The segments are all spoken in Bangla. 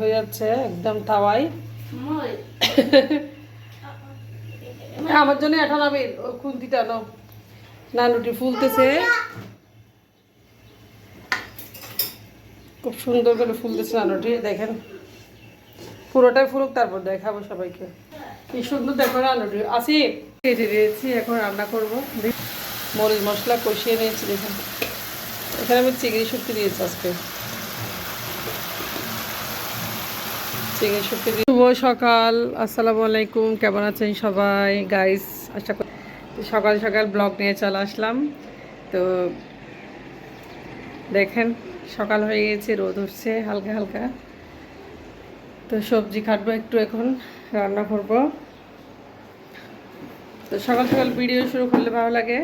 হয়ে যাচ্ছে একদম তাওয়াই। আমার জন্য এখন আমি খুন্তিটা নো নানুটি ফুলতেছে, খুব সুন্দর করে ফুলতেছে নানুটি। দেখেন পুরোটাই ফুলুক, তারপর দেখাবো সবাইকে কি সুন্দর। দেখো নানুটি আসি কেটে দিয়েছি, এখন রান্না করবো। মরিচ মশলা কষিয়ে নিয়েছি। দেখেন এখানে আমি চিংড়ি শুটকি দিয়েছি আজকে, চিংড়ি শুটকি দিয়ে। শুভ সকাল, আসসালামু আলাইকুম। কেমন আছেন সবাই গাইস? আশা করি সকাল সকাল ব্লগ নিয়ে চলে আসলাম। তো দেখেন সকাল হয়ে গেছে, রোদ উঠছে হালকা হালকা। তো সবজি কাটবো একটু, এখন রান্না করব। তো সকাল সকাল ভিডিও শুরু করলে ভালো লাগে,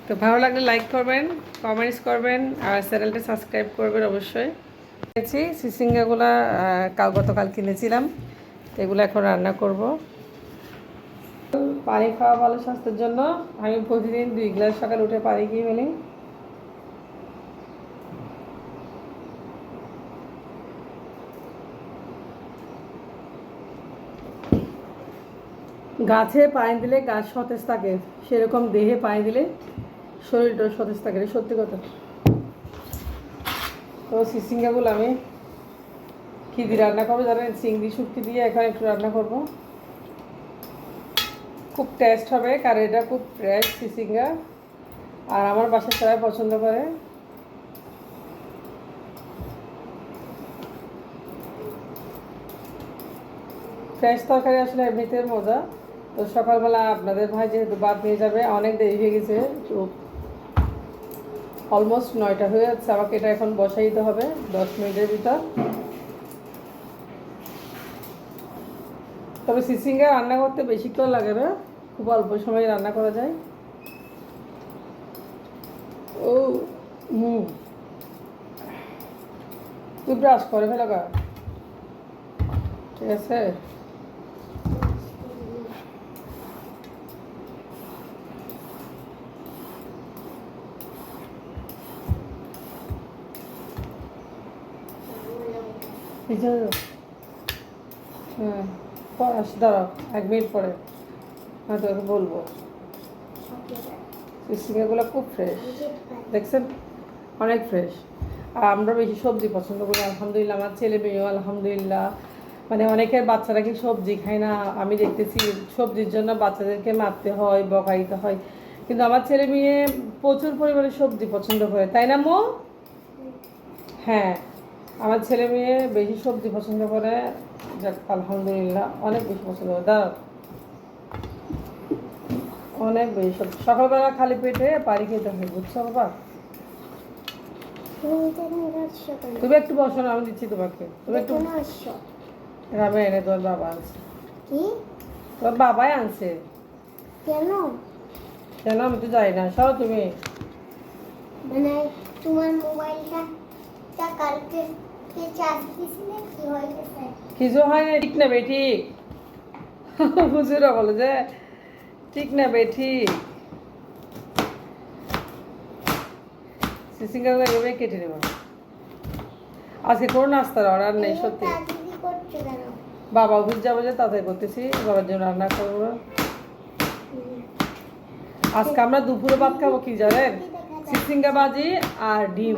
তো ভালো লাগলে লাইক করবেন, কমেন্টস করবেন, আর চ্যানেলটা সাবস্ক্রাইব করবেন অবশ্যই। সিসিঙ্গাগুলো গতকাল কিনেছিলাম, তো এগুলো এখন রান্না করব। পানি খাওয়া ভালো স্বাস্থ্যের জন্য। আমি প্রতিদিন 2 গ্লাস সকাল উঠে পানি খেয়ে ফেলি। গাছে পানি দিলে গাছ সতেজ থাকে, সেরকম দেহে পানি দিলে শরীরটা সতেজ থাকে, সত্যি কথা। তো সিসিঙ্গাগুলো আমি কী দিয়ে রান্না করবো জানেন? চিংড়ি শুটকি দিয়ে এখন একটু রান্না করব, খুব টেস্ট হবে, কারণ এটা খুব ফ্রেশ সিসিঙ্গা, আর আমার বাসায় সবাই পছন্দ করে। ফ্রেশ তরকারি আসলে এমনিতে মজা। তো সকালবেলা আপনাদের ভাই যেহেতু ভাত নিয়ে যাবে, অনেক দেরি হয়ে গেছে, তো অলমোস্ট 9টা হয়ে যাচ্ছে। আমাকে এটা এখন বসাই দিতে হবে 10 মিনিটের ভিতর। তবে সিসিঙ্গা রান্না করতে বেশিক্ষণ লাগে না, খুব অল্প সময় রান্না করা যায়। ও তুই ব্রাশ করে ফেলো গা, ঠিক আছে? হ্যাঁ দাঁড়াও 1 মিনিট পরে আমি তোকে বলবো। সিসিঙ্গাগুলো খুব ফ্রেশ, দেখছেন অনেক ফ্রেশ। আর আমরা বেশি সবজি পছন্দ করি আলহামদুলিল্লাহ, আমার ছেলে মেয়েও আলহামদুলিল্লাহ। মানে অনেকের বাচ্চারা কি সবজি খায় না, আমি দেখতেছি সবজির জন্য বাচ্চাদেরকে মারতে হয়, বকা দিতে হয়, কিন্তু আমার ছেলে মেয়ে প্রচুর পরিমাণে সবজি পছন্দ করে, তাই না মো? হ্যাঁ, আমার ছেলে মেয়ে বেশি সবজি পছন্দ করে, যাক আলহামদুলিল্লাহ অনেক বেশি পছন্দ করে। দাঁড়াও, অনেক বেশি সবজি সকালবেলা খালি পেটে পানি খেতে হয়, বুঝছো বাবা? তুমি একটু বসো না, আমি দিচ্ছি তোমাকে। তুমি একটু রামে এনে তোমার বাবা আনছে। তোমার বাবাই আনছে। কেন? কেন আমি তো যাই না, সরো তুমি। মানে তোমার মোবাইলটা কালকে চার্জ দিছিলে, কি হয়ে গেছে? কিছু হয় না, ঠিক না বেঠি? হুজুরা বলে যে ঠিক না বেঠি। সিসিঙ্গাগুলো এভাবে কেটে নেব। আজকে কোনো নাস্তার অর্ডার নেই সত্যি। বাবা অফিস যাবো যে তাড়াতাড়ি করতেছি, বাবার জন্য রান্না করবো। আজকে আমরা দুপুরে ভাত খাবো কি জানেন? সিসিঙ্গা ভাজি আর ডিম,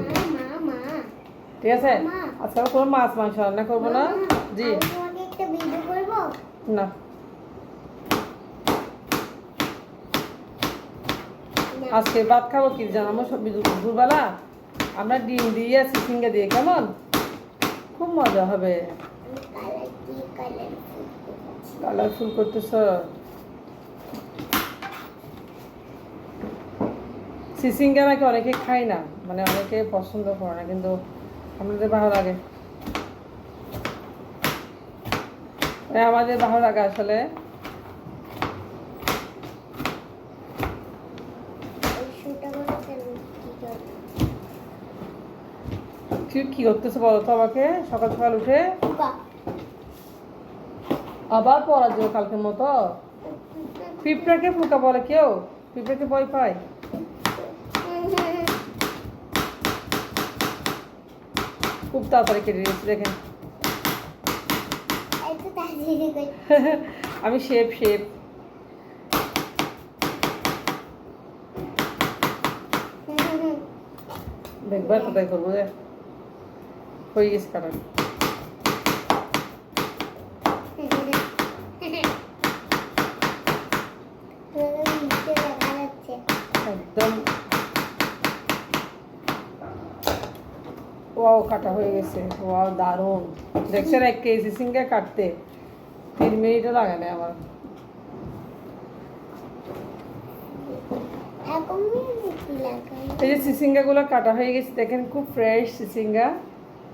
ঠিক আছে? আজকে কোনো মাছ মাংস রান্না করবো না। জি না, আজকে ভাত খাবো কি জানাবো সব দুপুরবেলা আমরা ডিম দিয়ে সিসিঙ্গা দিয়ে, কেমন? খুব মজা হবে। কালারফুল করতেছ। সিসিঙ্গা নাকি অনেকে খায় না, মানে অনেকে পছন্দ করে না, কিন্তু আমাদের ভালো লাগে। আমাদের ভালো লাগে আসলে। কি করতেছো বলো তো আমাকে? সকাল সকাল উঠে আবার পড়ার জন্য কালকের মতো। পিঁপড়াকে পোকা বলে কেউ? পিঁপড়াকে ভয় পায়? খুব তাড়াতাড়ি কেটে দিয়েছি দেখেন। ধীরে করে আমি শেপ দেখবার কোথায় করবো রে হয়ে গেছে কাটা নিচে দেখা যাচ্ছে একদম ওয়াও কাটা হয়ে গেছে ওয়াও দারুণ দেখছেন 1 কেজি সিঙ্গা কাটতে 3 মিনিটও লাগে না আমার এখন কি লাগাই এই যে সিসিঙ্গাগুলো কাটা হয়ে গেছে দেখেন খুব ফ্রেশ সিসিঙ্গা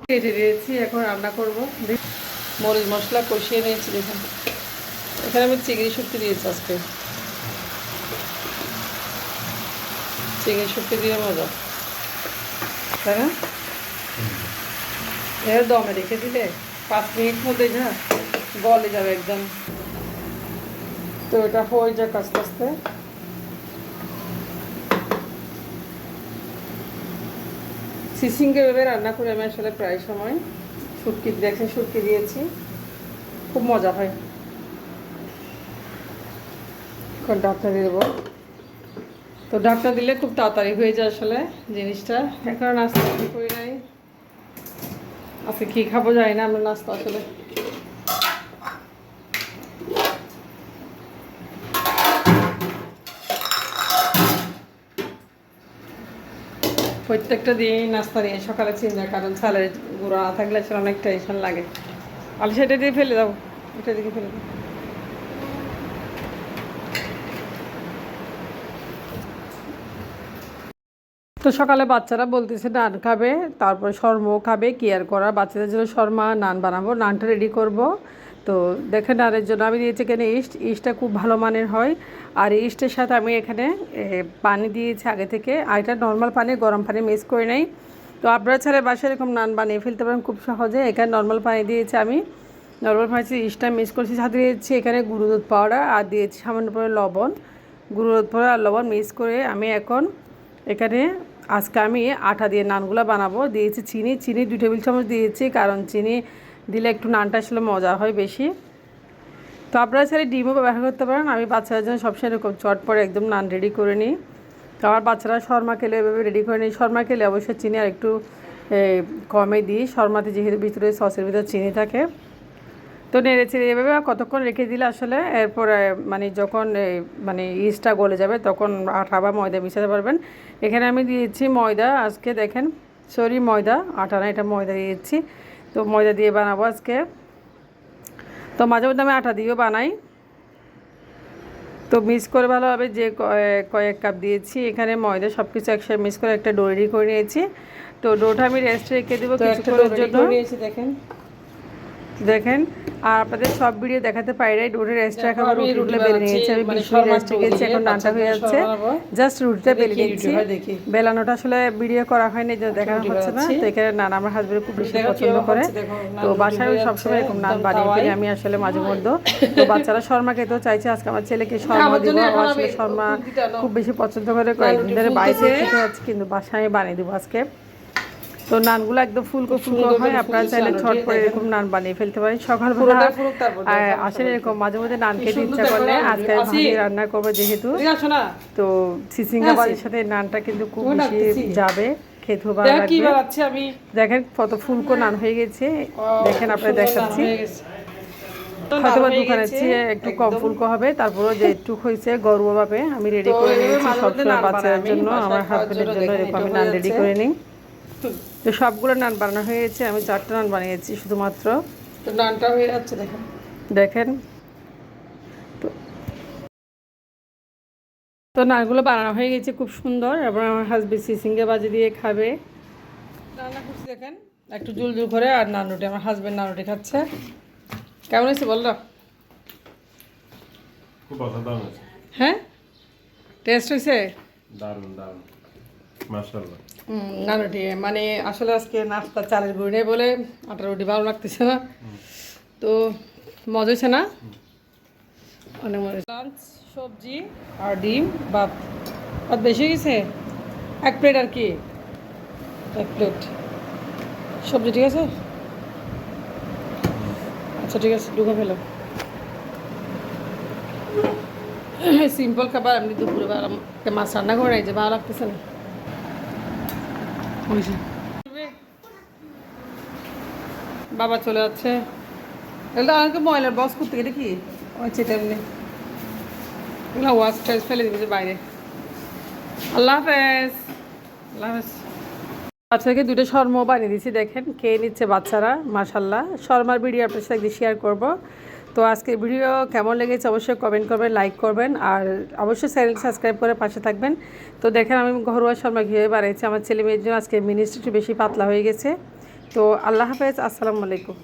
কেটে দিয়েছি এখন রান্না করব মরিচ মশলা কষিয়ে নিয়েছি দেখুন এখানে আমি চিংড়ি শুটকি দিয়েছি আজকে চিংড়ি শুটকি দিয়ে মজা তাই না এর দমে রেখে দিলে 5 মিনিট মধ্যে না গলে যাবে একদম তো এটা হয়ে যাক আস্তে আস্তে সিসিঙ্গে ভেবে রান্না করে আমি আসলে প্রায় সময় শুটকি দেখেন শুটকি দিয়েছি খুব মজা হয় এখন ডাকনা দিয়ে দেবো তো ডাকনা দিলে খুব তাড়াতাড়ি হয়ে যায় আসলে জিনিসটা এখন নাস্তা করি নাই আজকে কী খাবো যাই না আমরা নাস্তা আসলে প্রত্যেকটা দিনই নাস্তা নিয়ে সকালে চিন্তা কারণ ছালের গুঁড়ো না থাকলে আসলে অনেক টেনশন লাগে আলু সেটা দিয়ে ফেলে দাও এটা দিকে ফেলে দাও তো সকালে বাচ্চারা বলতেছে নান খাবে তারপর শর্মাও খাবে কি আর করা বাচ্চাদের জন্য শর্মা নান বানাবো নানটা রেডি করব তো দেখেন নানের জন্য আমি দিয়েছি এখানে ইস্টটা খুব ভালো মানের হয় আর ইস্টের সাথে আমি এখানে পানি দিয়েছি আগে থেকে আর এটা নর্মাল পানি গরম পানি মিক্স করে নেই তো আপনারা ছাড়া বাসায় এরকম নান বানিয়ে ফেলতে পারেন খুব সহজে এখানে নর্মাল পানি দিয়েছি আমি নর্মাল পানি ইস্টটা মিক্স করেছি সাথে দিয়েছি এখানে গুঁড়ো দুধ পাউডার আর দিয়েছি সামান্য পরে লবণ গুঁড়ো দুধ পাউডার আর লবণ মিক্স করে আমি এখন এখানে আজকে আমি আটা দিয়ে নানগুলো বানাবো দিয়েছি চিনি 2 টেবিল চামচ দিয়েছি কারণ চিনি দিলে একটু নানটা আসলে মজা হয় বেশি তো আপনারা চাইলে ডিমও ব্যবহার করতে পারেন আমি বাচ্চাদের জন্য সবসময় এরকম চটপট একদম নান রেডি করে নিই তো আমার বাচ্চারা শর্মা খেলে এভাবে রেডি করে নিই শর্মা খেলে অবশ্যই চিনি আর একটু কমে দিই শর্মাতে যেহেতু ভিতরে সসের ভিতরে চিনি থাকে তো নেড়ে চেড়ে এভাবে কতক্ষণ রেখে দিলে আসলে এরপরে মানে যখন মানে ইস্টটা গলে যাবে তখন আটা বা ময়দা মিশাতে পারবেন এখানে আমি দিয়েছি ময়দা আজকে দেখেন ময়দা আটা না এটা ময়দা দিয়েছি তো ময়দা দিয়ে বানাবো আজকে তো মাঝে মধ্যে আমি আটা দিয়েও বানাই তো মিক্স করে ভালোভাবে যে কয়েক কাপ দিয়েছি এখানে ময়দা সব কিছু একসাথে মিক্স করে একটা ডো রেডি করে নিয়েছি তো ডোটা আমি রেস্টে রেখে দেবো কিছুক্ষণের জন্য দেখেন আর আপনাদের সব ভিডিও দেখাতে পারি না রুটির রেস্ট রাখা রুটিগুলো বেলে নিয়েছি আমি 20 মিনিট রেস্ট রেখেছি এখন নানটা হয়ে যাচ্ছে জাস্ট রুটিটা বেলে নিয়েছি বেলানোটা আসলে ভিডিও করা হয়নি যে দেখানো হচ্ছে না তো এখানে নান আমার হাজবেন্ড খুব বেশি পছন্দ করে তো বাসায় সবসময় এরকম নান বানিয়ে ফেলি আমি আসলে মাঝে মধ্যে তো বাচ্চারা শর্মা খেতেও চাইছে আজকে আমার ছেলেকে শর্মা দিব আসলে শর্মা খুব বেশি পছন্দ করে কয়েকদিন ধরে বাইরে খেতে হচ্ছে কিন্তু বাসায় বানিয়ে দেবো আজকে তো নানগুলো একদম ফুলকো হয় আপনারা চাইলে ছট করে এরকম নান বানিয়ে ফেলতে পারেন সকালবেলা আসলে এরকম মাঝে মধ্যে নান খেতে ইচ্ছা করলে আজকে ভাজি রান্না করবো যেহেতু তো সিসিঙ্গা বাজির সাথে নানটা কিন্তু খুব বেশি যাবে খেতেও ভালো লাগবে দেখেন কত ফুলকো নান হয়ে গেছে দেখেন আপনারা দেখাচ্ছি হয়তো বা দোকানের চেয়ে একটু কম ফুলকো হবে তারপরেও যে একটু হয়েছে গরুভাবে আমি রেডি করে নিয়েছি সবসময় বাচ্চাদের জন্য আমার হাজবেন্ডের জন্য এরকম আমি নান রেডি করে নিই তো সবগুলো নান বানানো হয়ে গেছে আমি 4টা নান বানিয়েছি শুধুমাত্র তো নানটা হয়ে যাচ্ছে দেখেন তো নানগুলো বানানো হয়ে গেছে খুব সুন্দর এবার আমার হাজবেন্ড সিসিঙ্গা বাজি দিয়ে খাবে রান্না করছি দেখেন একটু জুল করে আর নান রুটি আমার হাজবেন্ড নান রুটি খাচ্ছে কেমন হয়েছে বললো খুব অসাধারণ হয়েছে হ্যাঁ টেস্ট হয়েছে দারুণ মাশাআল্লাহ না রুটি মানে আসলে আজকে নাস্তা চালের গুঁড়ি নেই বলে আটা রুটি ভালো লাগতেছে না তো মজা হয়েছে না অনেক মজা লাঞ্চ সবজি আর ডিম ভাত বেশি গেছে 1 প্লেট আর কি 1 প্লেট সবজি ঠিক আছে আচ্ছা ঠিক আছে ঢুকে ফেলো সিম্পল খাবার এমনি দুপুরে আমাকে মাছ রান্না করে নাই যে ভালো লাগতেছে না ওই যে। বাবা চলে যাচ্ছে এটা অনেকে ময়লার বক্স করতে গেলে কি হচ্ছে তেমনি এগুলো ওয়াশ টাইস ফেলে দিবে যে বাইরে। আল্লাহ হাফেজ। আল্লাহ হাফেজ। বাচ্চাকে দুটো শর্মাও বানিয়ে দিয়েছি, দেখেন খেয়ে নিচ্ছে বাচ্চারা মাশাল্লাহ। শর্মার ভিডিও আপনার সাথে শেয়ার করব। তো আজকের ভিডিও কেমন লেগেছে অবশ্যই কমেন্ট করবেন, লাইক করবেন, আর অবশ্যই চ্যানেল সাবস্ক্রাইব করে পাশে থাকবেন। তো দেখেন আমি ঘরোয়া শর্মা কীভাবে বানিয়েছি আমার ছেলে মেয়ের জন্য। আজকে মিনিস্ট্রি একটু বেশি পাতলা হয়ে গেছে। তো আল্লাহ হাফেজ, আসসালামু আলাইকুম।